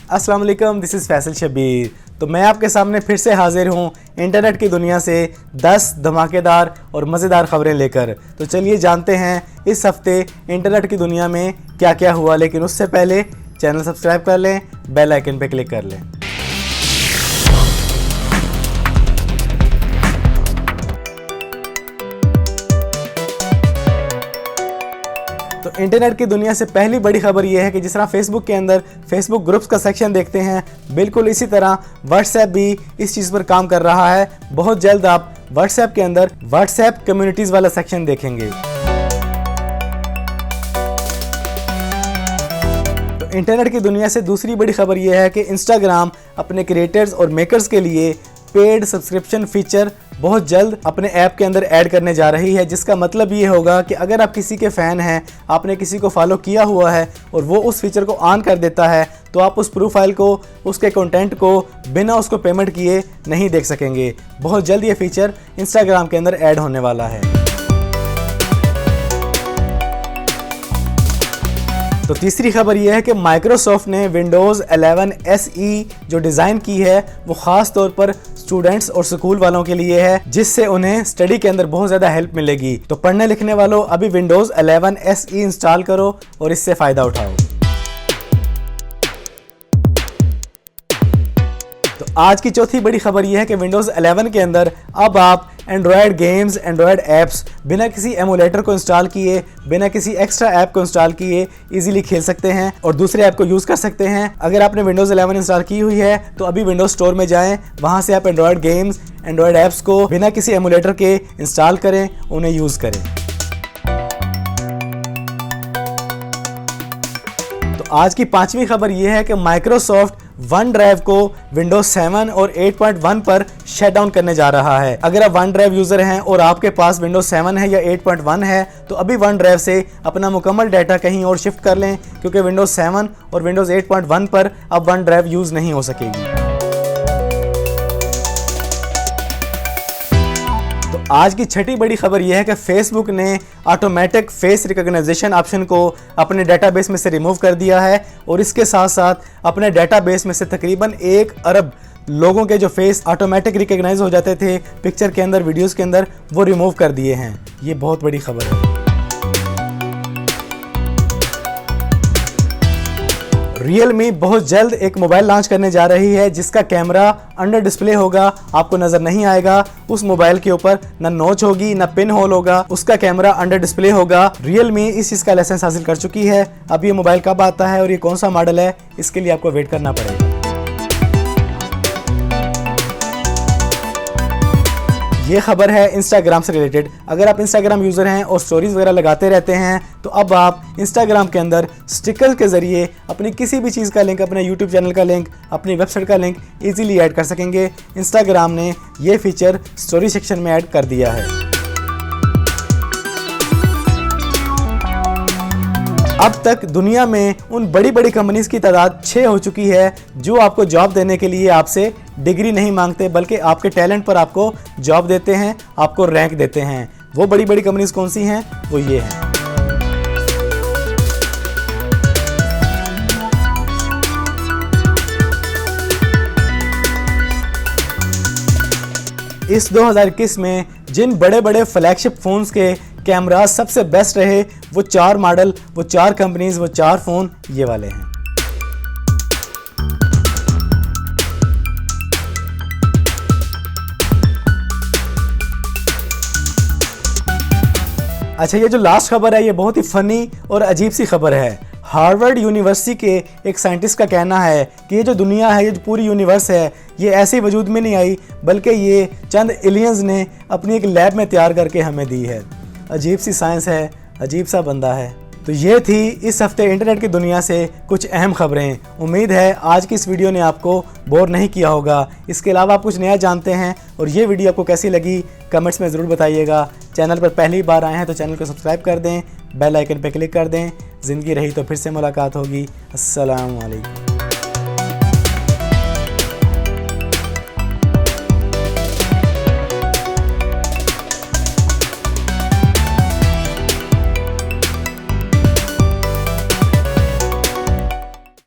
अस्सलाम वालेकुम, this is Faisal Shabir. तो मैं आपके सामने फिर से हाजिर हूँ इंटरनेट की दुनिया से 10 धमाकेदार और मज़ेदार ख़बरें लेकर। तो चलिए जानते हैं इस हफ्ते इंटरनेट की दुनिया में क्या क्या हुआ। लेकिन उससे पहले चैनल सब्सक्राइब कर लें, बेल आइकन पर क्लिक कर लें। तो इंटरनेट की दुनिया से पहली बड़ी खबर यह है कि जिस तरह फेसबुक के अंदर फेसबुक ग्रुप्स का सेक्शन देखते हैं, बिल्कुल इसी तरह व्हाट्सएप भी इस चीज़ पर काम कर रहा है। बहुत जल्द आप व्हाट्सएप के अंदर व्हाट्सएप कम्युनिटीज़ वाला सेक्शन देखेंगे। तो इंटरनेट की दुनिया से दूसरी बड़ी खबर यह है कि इंस्टाग्राम अपने क्रिएटर्स और मेकर्स के लिए पेड सब्सक्रिप्शन फीचर बहुत जल्द अपने ऐप के अंदर ऐड करने जा रही है, जिसका मतलब ये होगा कि अगर आप किसी के फ़ैन हैं, आपने किसी को फॉलो किया हुआ है और वो उस फीचर को ऑन कर देता है, तो आप उस प्रोफाइल को, उसके कंटेंट को बिना उसको पेमेंट किए नहीं देख सकेंगे। बहुत जल्द ये फीचर इंस्टाग्राम के अंदर ऐड होने वाला है। तो तीसरी खबर यह है कि माइक्रोसॉफ्ट ने विंडोज़ 11 SE जो डिज़ाइन की है वो ख़ास तौर पर स्टूडेंट्स और स्कूल वालों के लिए है, जिससे उन्हें स्टडी के अंदर बहुत ज़्यादा हेल्प मिलेगी। तो पढ़ने लिखने वालों, अभी विंडोज़ 11 SE इंस्टॉल करो और इससे फ़ायदा उठाओ। तो आज की चौथी बड़ी खबर यह है कि विंडोज़ 11 के अंदर अब आप एंड्रॉयड गेम्स, एंड्रॉयड ऐप्स बिना किसी एमुलेटर को इंस्टॉल किए, बिना किसी एक्स्ट्रा ऐप को इंस्टॉल किए इजीली खेल सकते हैं और दूसरे ऐप को यूज़ कर सकते हैं। अगर आपने विंडोज़ 11 इंस्टॉल की हुई है तो अभी विंडोज़ स्टोर में जाएं, वहां से आप एंड्रॉयड गेम्स, एंड्रॉयड ऐप्स को बिना किसी एमुलेटर के इंस्टॉल करें, उन्हें यूज़ करें। तो आज की पांचवी खबर यह है कि माइक्रोसॉफ्ट वन ड्राइव को विंडोज 7 और 8.1 पर शट डाउन करने जा रहा है। अगर आप वन ड्राइव यूज़र हैं और आपके पास विंडोज 7 है या 8.1 है तो अभी वन ड्राइव से अपना मुकम्मल डाटा कहीं और शिफ्ट कर लें, क्योंकि विंडोज 7 और विंडोज 8.1 पर अब वन ड्राइव यूज़ नहीं हो सकेगी। तो आज की छठी बड़ी खबर यह है कि फेसबुक ने ऑटोमेटिक फेस रिकॉग्निशन ऑप्शन को अपने डेटाबेस में से रिमूव कर दिया है और इसके साथ साथ अपने डेटाबेस में से तकरीबन 1 अरब लोगों के जो फेस ऑटोमेटिक रिकॉग्नाइज हो जाते थे पिक्चर के अंदर, वीडियोस के अंदर, वो रिमूव कर दिए हैं। ये बहुत बड़ी खबर है। रियलमी बहुत जल्द एक मोबाइल लॉन्च करने जा रही है जिसका कैमरा अंडर डिस्प्ले होगा, आपको नजर नहीं आएगा। उस मोबाइल के ऊपर ना नोच होगी ना पिन होल होगा, उसका कैमरा अंडर डिस्प्ले होगा। रियलमी इस चीज का लाइसेंस हासिल कर चुकी है। अब ये मोबाइल कब आता है और ये कौन सा मॉडल है, इसके लिए आपको वेट करना पड़ेगा। ये खबर है इंस्टाग्राम से रिलेटेड। अगर आप इंस्टाग्राम यूज़र हैं और स्टोरीज वगैरह लगाते रहते हैं तो अब आप इंस्टाग्राम के अंदर स्टिकर के ज़रिए अपनी किसी भी चीज़ का लिंक, अपने यूट्यूब चैनल का लिंक, अपनी वेबसाइट का लिंक इजीली ऐड कर सकेंगे। इंस्टाग्राम ने ये फीचर स्टोरी सेक्शन में ऐड कर दिया है। अब तक दुनिया में उन बड़ी बड़ी कंपनीज की तादाद 6 हो चुकी है जो आपको जॉब देने के लिए आपसे डिग्री नहीं मांगते, बल्कि आपके टैलेंट पर आपको जॉब देते हैं, आपको रैंक देते हैं। वो बड़ी बड़ी कंपनीज कौन सी हैं? वो ये हैं। इस 2021 में जिन बड़े बड़े फ्लैगशिप फोन्स के कैमरा सबसे बेस्ट रहे, वो 4 मॉडल, वो 4 कंपनीज, वो 4 फोन ये वाले हैं। अच्छा, ये जो लास्ट खबर है ये बहुत ही फनी और अजीब सी खबर है। हार्वर्ड यूनिवर्सिटी के एक साइंटिस्ट का कहना है कि ये जो दुनिया है, ये जो पूरी यूनिवर्स है, ये ऐसे वजूद में नहीं आई, बल्कि ये चंद एलियंस ने अपनी एक लैब में तैयार करके हमें दी है। अजीब सी साइंस है, अजीब सा बंदा है। तो ये थी इस हफ्ते इंटरनेट की दुनिया से कुछ अहम खबरें। उम्मीद है आज की इस वीडियो ने आपको बोर नहीं किया होगा। इसके अलावा आप कुछ नया जानते हैं और ये वीडियो आपको कैसी लगी कमेंट्स में ज़रूर बताइएगा। चैनल पर पहली बार आए हैं तो चैनल को सब्सक्राइब कर दें, बेल आइकन पर क्लिक कर दें। ज़िंदगी रही तो फिर से मुलाकात होगी। अस्सलाम वालेकुम।